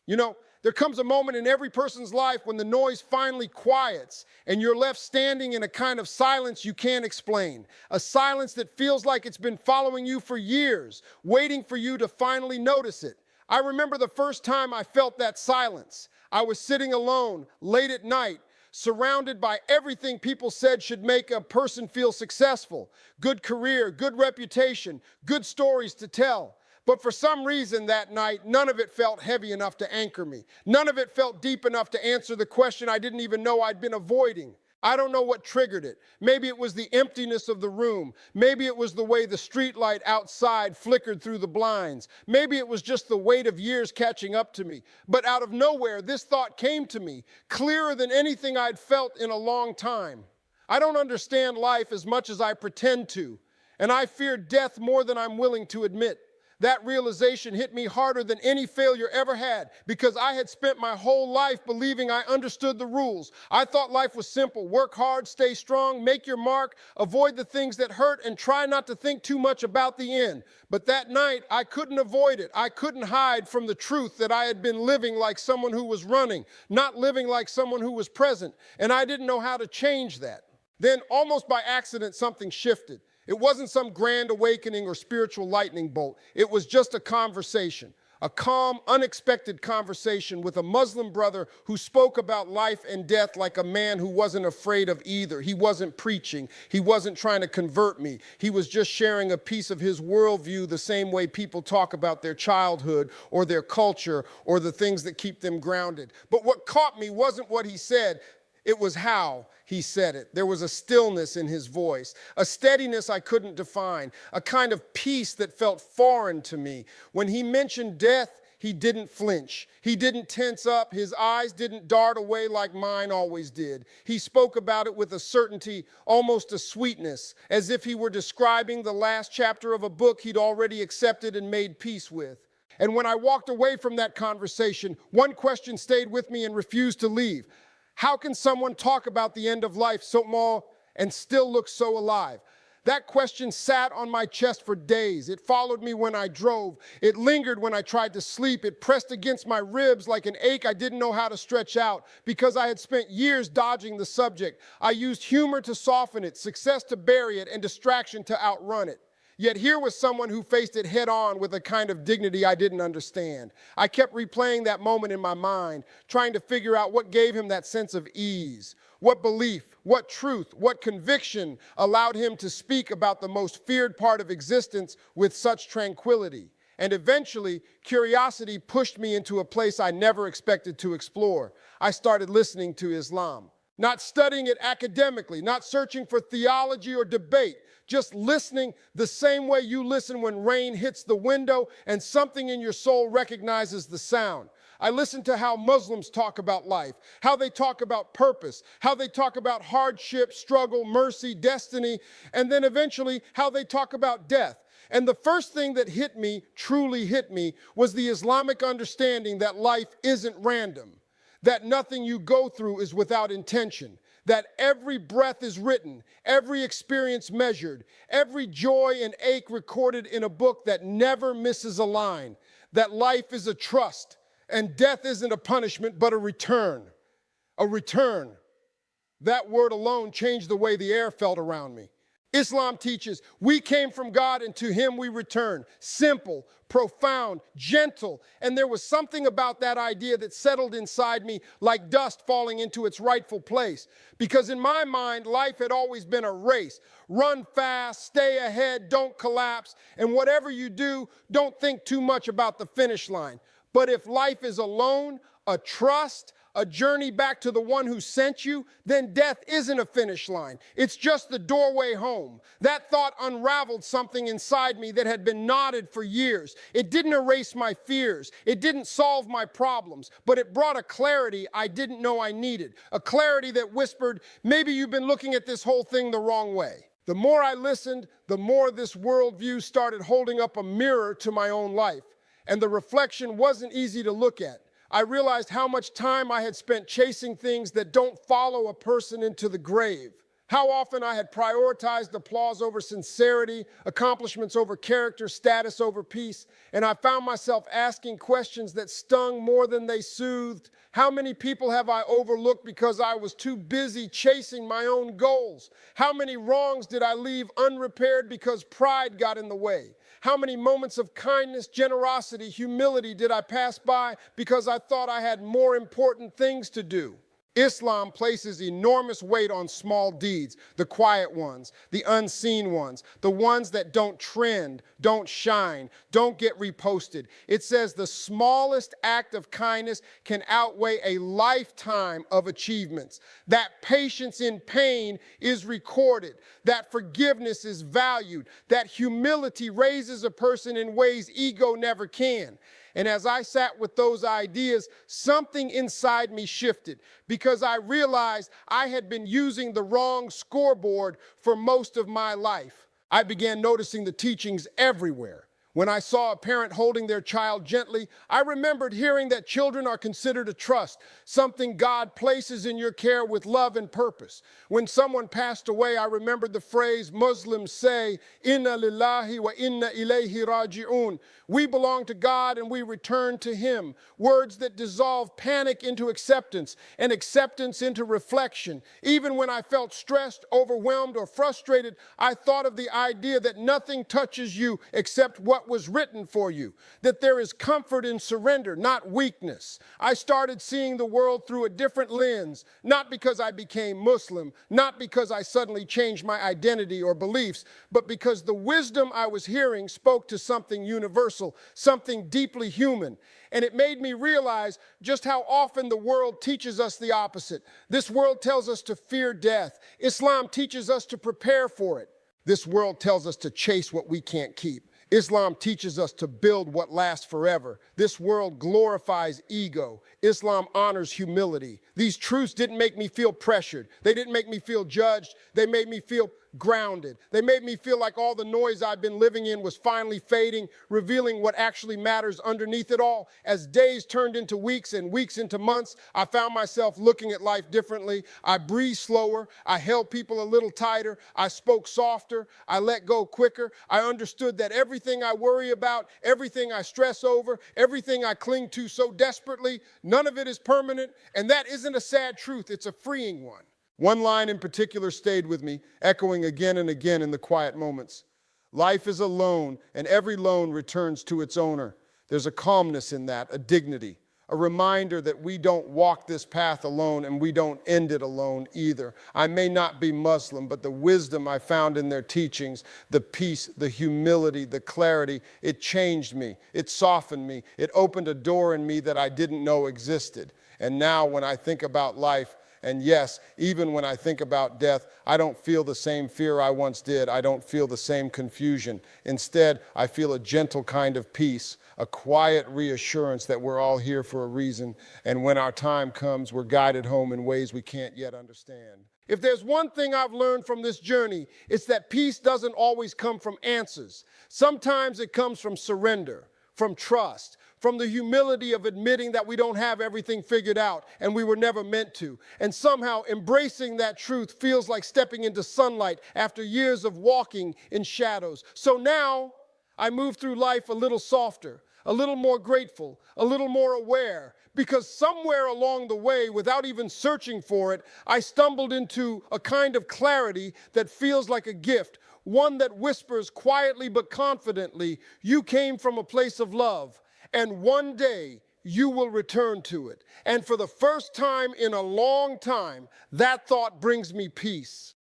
You know, there comes a moment in every person's life when the noise finally quiets and you're left standing in a kind of silence you can't explain. A silence that feels like it's been following you for years, waiting for you to finally notice it. I remember the first time I felt that silence. I was sitting alone, late at night, surrounded by everything people said should make a person feel successful. Good career, good reputation, good stories to tell. But for some reason that night, none of it felt heavy enough to anchor me. None of it felt deep enough to answer the question I didn't even know I'd been avoiding. I don't know what triggered it. Maybe it was the emptiness of the room. Maybe it was the way the streetlight outside flickered through the blinds. Maybe it was just the weight of years catching up to me. But out of nowhere, this thought came to me, clearer than anything I'd felt in a long time. I don't understand life as much as I pretend to, and I fear death more than I'm willing to admit. That realization hit me harder than any failure ever had because I had spent my whole life believing I understood the rules. I thought life was simple. Work hard, stay strong, make your mark, avoid the things that hurt, and try not to think too much about the end. But that night, I couldn't avoid it. I couldn't hide from the truth that I had been living like someone who was running, not living like someone who was present. And I didn't know how to change that. Then, almost by accident, something shifted. It wasn't some grand awakening or spiritual lightning bolt. It was just a conversation, a calm, unexpected conversation with a Muslim brother who spoke about life and death like a man who wasn't afraid of either. He wasn't preaching. He wasn't trying to convert me. He was just sharing a piece of his worldview the same way people talk about their childhood or their culture or the things that keep them grounded. But what caught me wasn't what he said. It was how he said it. There was a stillness in his voice, a steadiness I couldn't define, a kind of peace that felt foreign to me. When he mentioned death, he didn't flinch. He didn't tense up. His eyes didn't dart away like mine always did. He spoke about it with a certainty, almost a sweetness, as if he were describing the last chapter of a book he'd already accepted and made peace with. And when I walked away from that conversation, one question stayed with me and refused to leave. How can someone talk about the end of life so small and still look so alive? That question sat on my chest for days. It followed me when I drove. It lingered when I tried to sleep. It pressed against my ribs like an ache I didn't know how to stretch out because I had spent years dodging the subject. I used humor to soften it, success to bury it, and distraction to outrun it. Yet here was someone who faced it head on with a kind of dignity I didn't understand. I kept replaying that moment in my mind, trying to figure out what gave him that sense of ease, what belief, what truth, what conviction allowed him to speak about the most feared part of existence with such tranquility. And eventually, curiosity pushed me into a place I never expected to explore. I started listening to Islam, not studying it academically, not searching for theology or debate, just listening the same way you listen when rain hits the window and something in your soul recognizes the sound. I listened to how Muslims talk about life, how they talk about purpose, how they talk about hardship, struggle, mercy, destiny, and then eventually how they talk about death. And the first thing that hit me, truly hit me, was the Islamic understanding that life isn't random, that nothing you go through is without intention, that every breath is written, every experience measured, every joy and ache recorded in a book that never misses a line, that life is a trust, and death isn't a punishment, but a return. A return. That word alone changed the way the air felt around me. Islam teaches we came from God and to him we return. Simple, profound, gentle. And there was something about that idea that settled inside me like dust falling into its rightful place. Because in my mind, life had always been a race. Run fast, stay ahead, don't collapse. And whatever you do, don't think too much about the finish line. But if life is alone, a trust, a journey back to the one who sent you, then death isn't a finish line. It's just the doorway home. That thought unraveled something inside me that had been knotted for years. It didn't erase my fears. It didn't solve my problems, but it brought a clarity I didn't know I needed. A clarity that whispered, maybe you've been looking at this whole thing the wrong way. The more I listened, the more this worldview started holding up a mirror to my own life. And the reflection wasn't easy to look at. I realized how much time I had spent chasing things that don't follow a person into the grave. How often I had prioritized applause over sincerity, accomplishments over character, status over peace, and I found myself asking questions that stung more than they soothed. How many people have I overlooked because I was too busy chasing my own goals? How many wrongs did I leave unrepaired because pride got in the way? How many moments of kindness, generosity, humility did I pass by because I thought I had more important things to do? Islam places enormous weight on small deeds, the quiet ones, the unseen ones, the ones that don't trend, don't shine, don't get reposted. It says the smallest act of kindness can outweigh a lifetime of achievements. That patience in pain is recorded, that forgiveness is valued, that humility raises a person in ways ego never can. And as I sat with those ideas, something inside me shifted because I realized I had been using the wrong scoreboard for most of my life. I began noticing the teachings everywhere. When I saw a parent holding their child gently, I remembered hearing that children are considered a trust, something God places in your care with love and purpose. When someone passed away, I remembered the phrase Muslims say, "Inna lillahi wa inna ilayhi raji'un." We belong to God and we return to Him. Words that dissolve panic into acceptance and acceptance into reflection. Even when I felt stressed, overwhelmed, or frustrated, I thought of the idea that nothing touches you except what was written for you, that there is comfort in surrender, not weakness. I started seeing the world through a different lens, not because I became Muslim, not because I suddenly changed my identity or beliefs, but because the wisdom I was hearing spoke to something universal, something deeply human. And it made me realize just how often the world teaches us the opposite. This world tells us to fear death. Islam teaches us to prepare for it. This world tells us to chase what we can't keep. Islam teaches us to build what lasts forever. This world glorifies ego. Islam honors humility. These truths didn't make me feel pressured. They didn't make me feel judged. They made me feel grounded. They made me feel like all the noise I've been living in was finally fading, revealing what actually matters underneath it all. As days turned into weeks and weeks into months, I found myself looking at life differently. I breathed slower. I held people a little tighter. I spoke softer. I let go quicker. I understood that everything I worry about, everything I stress over, everything I cling to so desperately, none of it is permanent. And that isn't a sad truth. It's a freeing one. One line in particular stayed with me, echoing again and again in the quiet moments. Life is a loan, and every loan returns to its owner. There's a calmness in that, a dignity, a reminder that we don't walk this path alone and we don't end it alone either. I may not be Muslim, but the wisdom I found in their teachings, the peace, the humility, the clarity, it changed me. It softened me. It opened a door in me that I didn't know existed. And now when I think about life, and yes, even when I think about death, I don't feel the same fear I once did. I don't feel the same confusion. Instead, I feel a gentle kind of peace, a quiet reassurance that we're all here for a reason. And when our time comes, we're guided home in ways we can't yet understand. If there's one thing I've learned from this journey, it's that peace doesn't always come from answers. Sometimes it comes from surrender, from trust, from the humility of admitting that we don't have everything figured out and we were never meant to. And somehow embracing that truth feels like stepping into sunlight after years of walking in shadows. So now I move through life a little softer, a little more grateful, a little more aware, because somewhere along the way, without even searching for it, I stumbled into a kind of clarity that feels like a gift, one that whispers quietly but confidently, "You came from a place of love, and one day you will return to it." And for the first time in a long time, that thought brings me peace.